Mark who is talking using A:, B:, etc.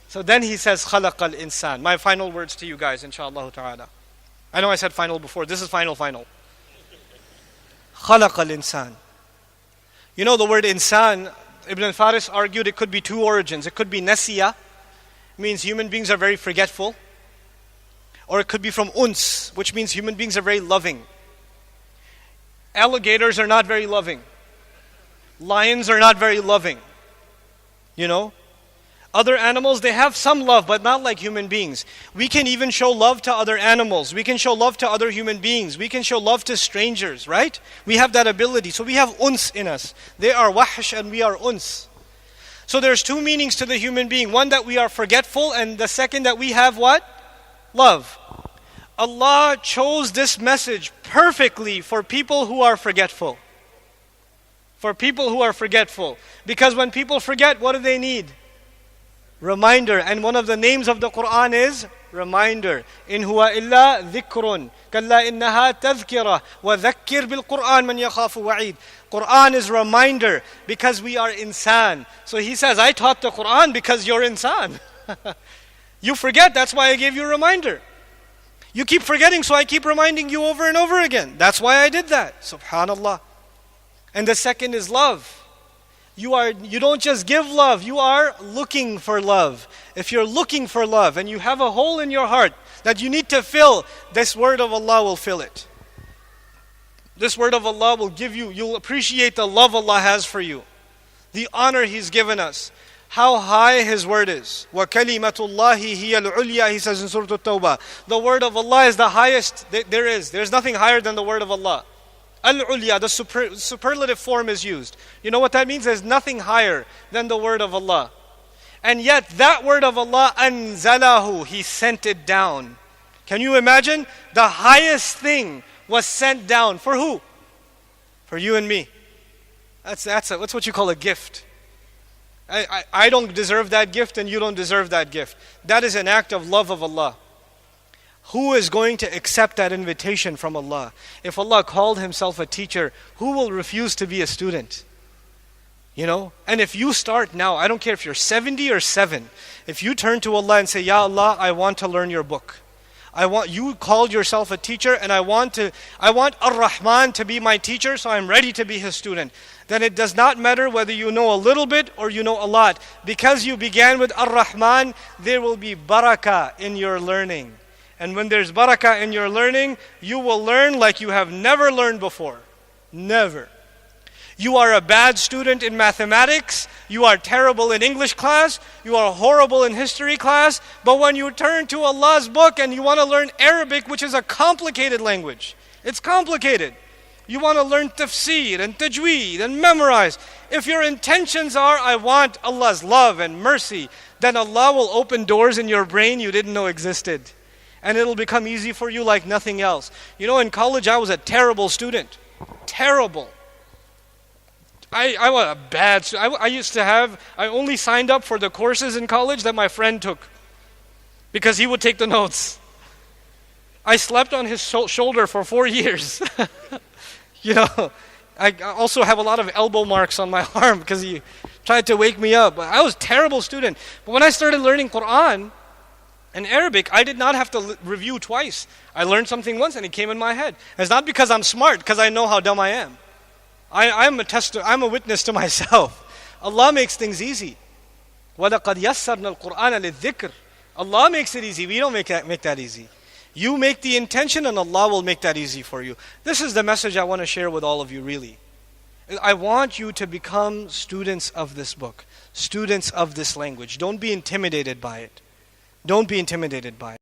A: So then he says, خَلَقَ الْإِنسان. My final words to you guys, inshallah ta'ala. I know I said final before. This is final. خَلَقَ الْإِنسان. You know the word insan, Ibn al-Faris argued it could be two origins. It could be nasiya, means human beings are very forgetful. Or it could be from uns, which means human beings are very loving. Alligators are not very loving. Lions are not very loving. You know? Other animals, they have some love, but not like human beings. We can even show love to other animals. We can show love to other human beings. We can show love to strangers, right? We have that ability. So we have uns in us. They are wahsh and we are uns. So there's two meanings to the human being. One, that we are forgetful, and the second, that we have what? Love. Allah chose this message perfectly for people who are forgetful. For people who are forgetful. Because when people forget, what do they need? Reminder. And one of the names of the Quran is reminder. In huwa illa dhikrun. Kalla innaha tadhkira. Wa dhakkir bil Quran man yakhafu wa'id. Quran is reminder because we are insan. So he says, I taught the Quran because you're insan. You forget, that's why I gave you a reminder. You keep forgetting, so I keep reminding you over and over again. That's why I did that. Subhanallah. And the second is love. You don't just give love, you are looking for love. If you're looking for love and you have a hole in your heart that you need to fill, this word of Allah will fill it. This word of Allah will give you, you'll appreciate the love Allah has for you. The honor He's given us. How high His word is. وَكَلِمَةُ اللَّهِ هِيَ الْعُلْيَا, He says in Surah At-Tawbah. The word of Allah is the highest there is. There's nothing higher than the word of Allah. Al-Ulya, the superlative form is used. You know what that means? There's nothing higher than the word of Allah. And yet that word of Allah, anzalahu, He sent it down. Can you imagine? The highest thing was sent down. For who? For you and me. That's what you call a gift. I don't deserve that gift and you don't deserve that gift. That is an act of love of Allah. Who is going to accept that invitation from Allah? If Allah called Himself a teacher, who will refuse to be a student? You know? And if you start now, I don't care if you're 70 or 7, if you turn to Allah and say, Ya Allah, I want to learn your book. You called yourself a teacher and I want ar-Raḥmān to be my teacher, so I'm ready to be his student. Then it does not matter whether you know a little bit or you know a lot. Because you began with ar-Raḥmān, there will be barakah in your learning. And when there's barakah in your learning, you will learn like you have never learned before. Never. You are a bad student in mathematics, you are terrible in English class, you are horrible in history class, but when you turn to Allah's book and you want to learn Arabic, which is a complicated language, it's complicated. You want to learn tafsir and tajweed and memorize. If your intentions are, I want Allah's love and mercy, then Allah will open doors in your brain you didn't know existed. And it'll become easy for you like nothing else. You know, in college I was a terrible student. Terrible. I was a bad student. I only signed up for the courses in college that my friend took. Because he would take the notes. I slept on his shoulder for 4 years. You know, I also have a lot of elbow marks on my arm because he tried to wake me up. I was a terrible student. But when I started learning Quran and Arabic, I did not have to review twice. I learned something once and it came in my head. It's not because I'm smart, because I know how dumb I am. I'm a witness to myself. Allah makes things easy. وَلَقَدْ يَسَّرْنَا الْقُرْآنَ لِلذِّكْرِ. Allah makes it easy. We don't make that easy. You make the intention and Allah will make that easy for you. This is the message I want to share with all of you, really. I want you to become students of this book, students of this language. Don't be intimidated by it. Don't be intimidated by it.